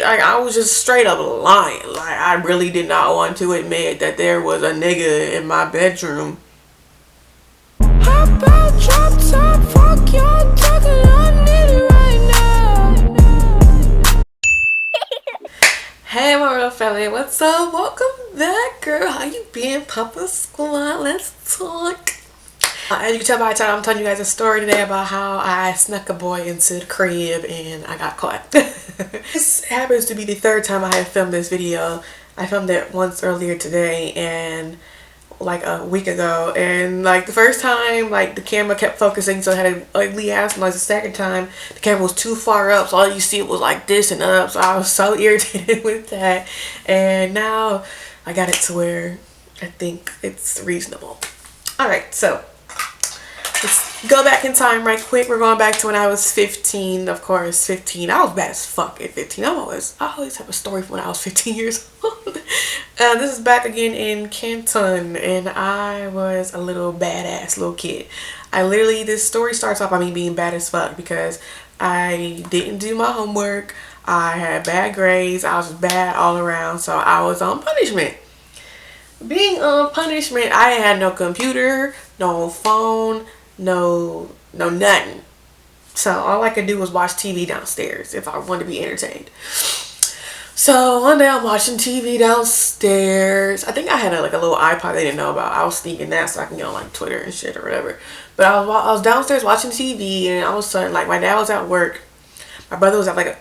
Like, I was just straight up lying. Like, I really did not want to admit that there was a nigga in my bedroom. How about drop top, fuck y'all talking, I need it right now. Hey my real family, what's up? Welcome back, girl. How you been, Papa Squad? Let's talk. As you can tell by the title, I'm telling you guys a story today about how I snuck a boy into the crib and I got caught. This happens to be the third time I have filmed this video. I filmed it once earlier today and like a week ago, and like the first time, like the camera kept focusing, so I had an ugly ass noise. The second time the camera was too far up, so all you see was like this and up, so I was so irritated with that. And now I got it to where I think it's reasonable. Alright, so let's go back in time right quick. We're going back to when I was 15. Of course, 15. I was bad as fuck at 15. I always have a story from when I was 15 years old. This is back again in Canton, and I was a little badass little kid. This story starts off by me being bad as fuck because I didn't do my homework. I had bad grades. I was bad all around, so I was on punishment. Being on punishment, I had no computer, no phone, no nothing. So all I could do was watch TV downstairs if I wanted to be entertained. So one day I'm watching TV downstairs. I think I had a little iPod they didn't know about. I was sneaking that so I can get on like Twitter and shit or whatever. But I was downstairs watching TV, and all of a sudden, like, my dad was at work. My brother was at like a...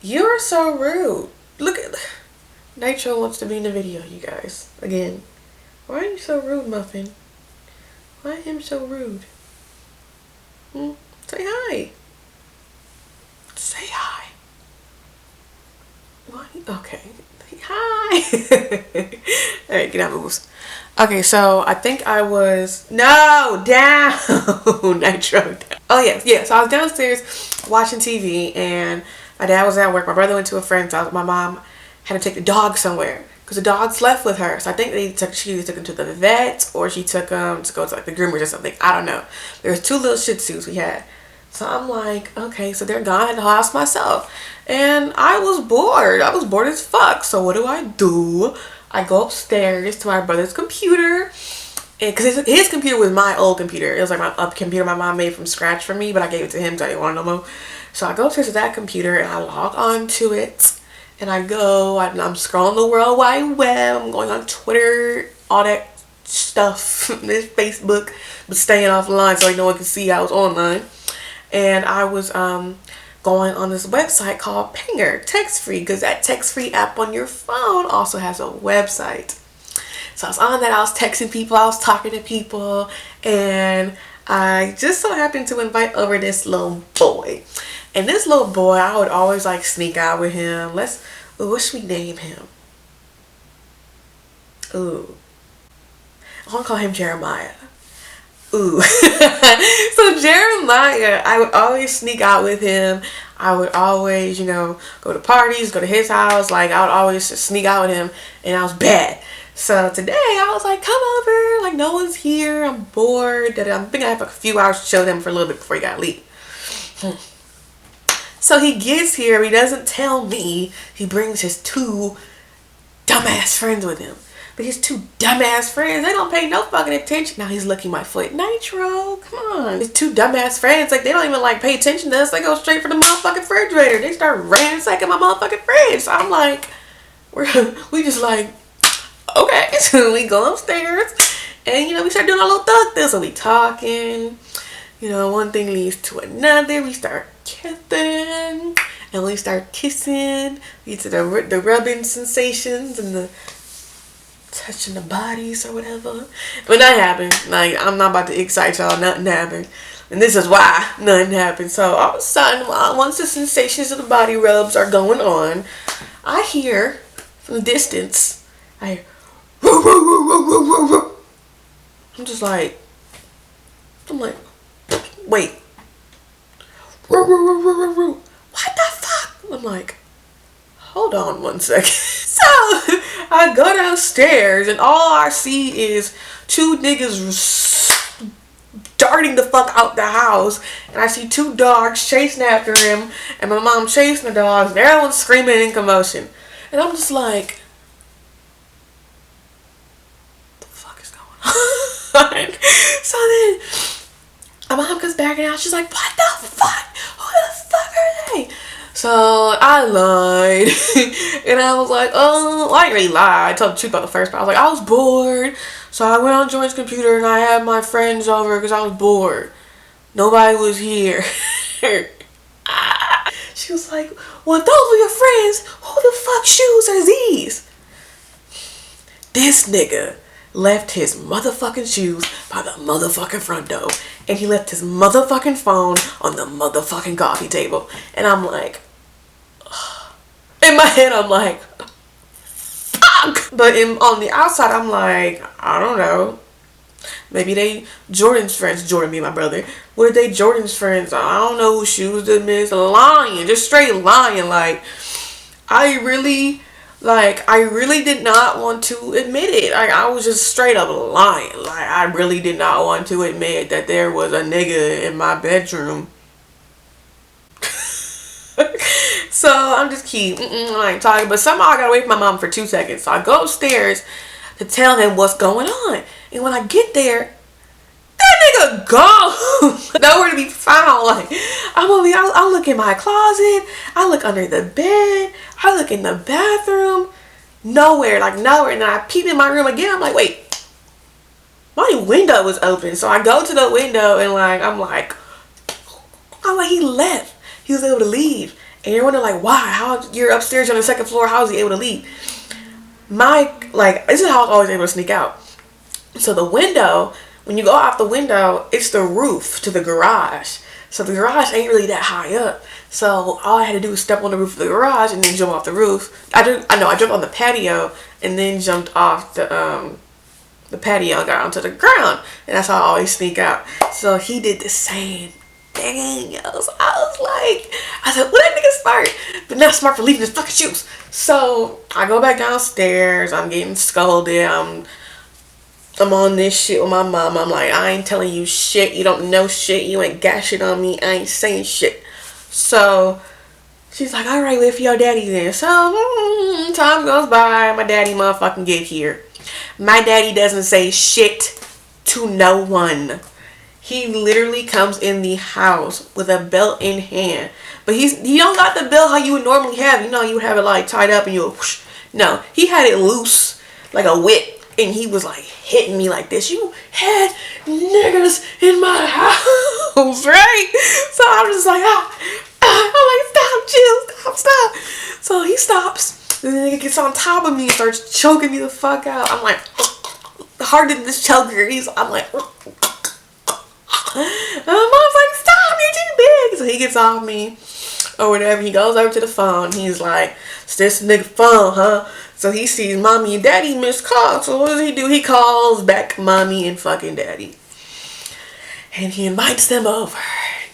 You're so rude. Look at... Nitro wants to be in the video, you guys. Again. Why are you so rude, Muffin? Why am so rude? Say hi. Say hi. Why? Okay. Say hi. Alright, get out of moves. Okay, so I think I was... No! Down! Nitro down. Oh, yeah. So I was downstairs watching TV, and my dad was at work. My brother went to a friend's house. My mom had to take the dog somewhere because the dogs left with her. So I think she either took him to the vet or she took him to go to like the groomers or something. I don't know. There's 2 little Shih Tzus we had. So I'm like, okay, so they're gone at the house myself. And I was bored. I was bored as fuck. So what do? I go upstairs to my brother's computer. And because his computer was my old computer. It was like a computer my mom made from scratch for me, but I gave it to him so I didn't want it no more. So I go upstairs to that computer and I log on to it. And I'm scrolling the World Wide Web. I'm going on Twitter, all that stuff. This Facebook, but staying offline so no one can see I was online. And I was going on this website called Pinger, text-free, because that text-free app on your phone also has a website. So I was on that. I was texting people. I was talking to people, and I just so happened to invite over this little boy. And this little boy, I would always like sneak out with him. What should we name him? Ooh. I want to call him Jeremiah. Ooh. So Jeremiah, I would always sneak out with him. I would always, go to parties, go to his house. Like, I would always just sneak out with him, and I was bad. So today I was like, come over. Like, no one's here. I'm bored. I think I have a few hours to show them for a little bit before he got to leave. So he gets here, he doesn't tell me. He brings his 2 dumbass friends with him. But his 2 dumbass friends, they don't pay no fucking attention. Now he's licking my foot. Nitro, come on. His 2 dumbass friends, like, they don't even like pay attention to us. They go straight for the motherfucking refrigerator. They start ransacking my motherfucking fridge. So I'm like, we just like, okay. So we go upstairs and, we start doing our little thug thing. So we talking. One thing leads to another. We start kissing, and we start kissing. We get to the rubbing sensations and the touching the bodies or whatever. But nothing happened. Like, I'm not about to excite y'all. Nothing happened. And this is why nothing happened. So all of a sudden, once the sensations of the body rubs are going on, I hear from the distance, I hear, woo, woo, woo, woo, woo, woo, woo. I'm like, wait. What the fuck? I'm like, hold on one second. So I go downstairs and all I see is 2 niggas darting the fuck out the house, and I see 2 dogs chasing after him, and my mom chasing the dogs, and everyone's screaming in commotion. And I'm just like, what the fuck is going on? So then my mom comes back out, she's like, what the fuck? Who the fuck are they? So I lied. And I was like, oh, well, I didn't really lie. I told the truth about the first part. I was like, I was bored. So I went on Joy's computer and I had my friends over because I was bored. Nobody was here. She was like, well, if those were your friends, who the fuck shoes are these? This nigga left his motherfucking shoes by the motherfucking front door. And he left his motherfucking phone on the motherfucking coffee table. And I'm like, ugh. In my head, I'm like, fuck. But on the outside, I'm like, I don't know. Maybe they Jordan's friends. Jordan, me and my brother. Were they Jordan's friends? I don't know whose shoes them is. Lying. Just straight lying. Like, I really did not want to admit it. Like, I was just straight up lying. Like, I really did not want to admit that there was a nigga in my bedroom. So I'm just I ain't talking. But somehow I got away from my mom for 2 seconds. So I go upstairs to tell him what's going on. And when I get there, that nigga gone. Nowhere to be found. Like, I look in my closet. I look under the bed. I look in the bathroom. Nowhere. Like, nowhere. And then I peep in my room again. I'm like, wait. My window was open. So I go to the window and I'm like, he left. He was able to leave. And you're wondering, like, why? How you're upstairs on the second floor? How is he able to leave? This is how I was always able to sneak out. So the window, when you go out the window, it's the roof to the garage. So the garage ain't really that high up. So all I had to do was step on the roof of the garage and then jump off the roof. I jumped on the patio and then jumped off the patio and got onto the ground. And that's how I always sneak out. So he did the same thing. I was like, well, that nigga's smart, but not smart for leaving his fucking shoes. So I go back downstairs. I'm getting scolded. I'm on this shit with my mom. I'm like, I ain't telling you shit. You don't know shit. You ain't got shit on me. I ain't saying shit. So she's like, all right, wait for your daddy then. So time goes by. My daddy motherfucking get here. My daddy doesn't say shit to no one. He literally comes in the house with a belt in hand. But he don't got the belt how you would normally have. You know, you would have it like tied up and you would whoosh. No, he had it loose like a whip. And he was like hitting me like this. You had niggas in my house, right? So I'm just like, I'm like, stop, chill, stop. So he stops. And then he gets on top of me and starts choking me the fuck out. I'm like, harder than this choker. I'm like, mom's like, stop, you're too big. So he gets off me or whatever. He goes over to the phone. He's like, it's this nigga phone, huh? So he sees mommy and daddy missed calls. So what does he do? He calls back mommy and fucking daddy. And he invites them over.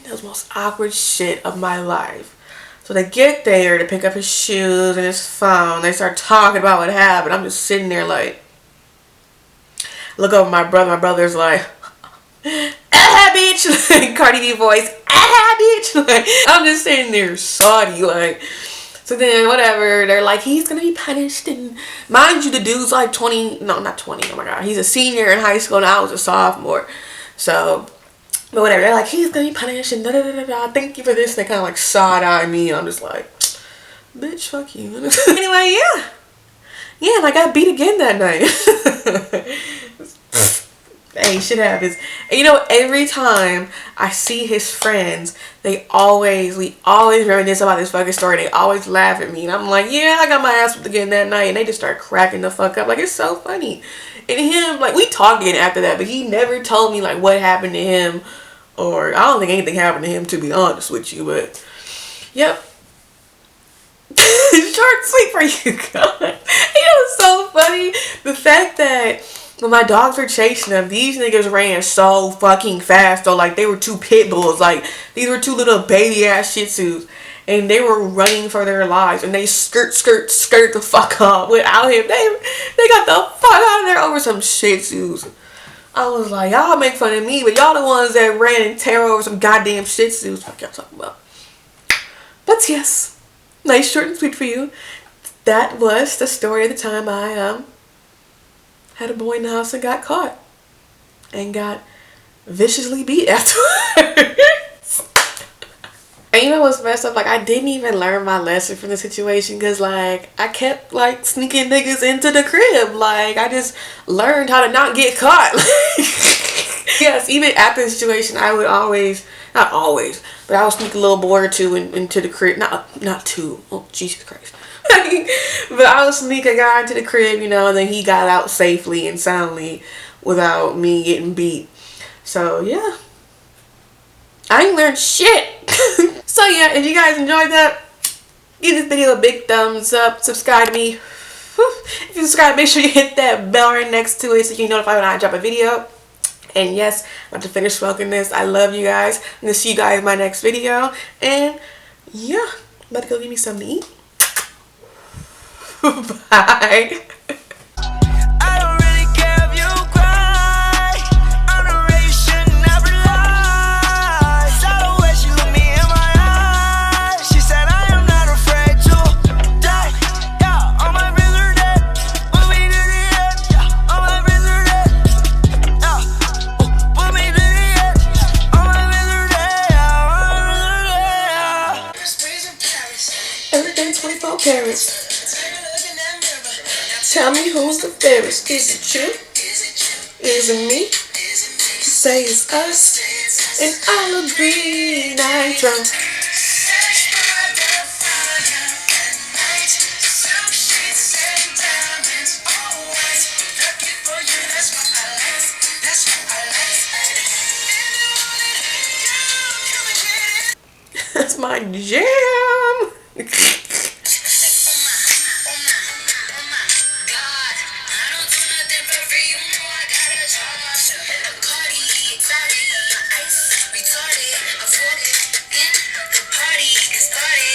That was the most awkward shit of my life. So they get there to pick up his shoes and his phone. They start talking about what happened. I'm just sitting there like, look over my brother. My brother's like, bitch. Like, Cardi B voice, bitch. Like, I'm just sitting there salty, like. So then, whatever, they're like, he's gonna be punished. And mind you, the dude's like 20, no, not 20, oh my god. He's a senior in high school and I was a sophomore. So, but whatever, they're like, he's gonna be punished and da-da-da-da-da. Thank you for this. And they kind of like side-eye me. And I'm just like, bitch, fuck you. Anyway, yeah. Yeah, and I got beat again that night. Hey, shit happens. And you know, every time I see his friends, we always reminisce about this fucking story. They always laugh at me. And I'm like, yeah, I got my ass whipped again that night. And they just start cracking the fuck up. Like, it's so funny. And him, like, we talked again after that. But he never told me, like, what happened to him. Or, I don't think anything happened to him, to be honest with you. But, yep. Short, sweet for you guys. You know, it's so funny. The fact that when my dogs were chasing them, these niggas ran so fucking fast. Though, like, they were 2 pit bulls. Like, these were 2 little baby ass shih tzus. And they were running for their lives. And they skirt the fuck off without him. They got the fuck out of there over some shih tzus. I was like, y'all make fun of me, but y'all the ones that ran in terror over some goddamn shih tzus. What y'all talking about? But yes, nice, short, and sweet for you. That was the story of the time I had a boy in the house and got caught and got viciously beat afterwards. And you know what's messed up? Like, I didn't even learn my lesson from the situation because, like, I kept, like, sneaking niggas into the crib. Like, I just learned how to not get caught. Yes, even after the situation, I would always, not always, but I would sneak a little boy or two into the crib. Not two. Oh, Jesus Christ. But I would sneak a guy into the crib, you know, and then he got out safely and soundly without me getting beat. So, yeah. I ain't learned shit. So yeah, if you guys enjoyed that, give this video a big thumbs up. Subscribe to me. If you subscribe, make sure you hit that bell right next to it so you can notify when I drop a video. And yes, I'm about to finish smoking this. I love you guys. I'm gonna see you guys in my next video. And yeah, I'm about to go get me something to eat. Bye. Everything 24 carats. Tell me who's the fairest. Is it you? Is it me? Say it's us, and I'll agree. Nitro. That's my jam. Started.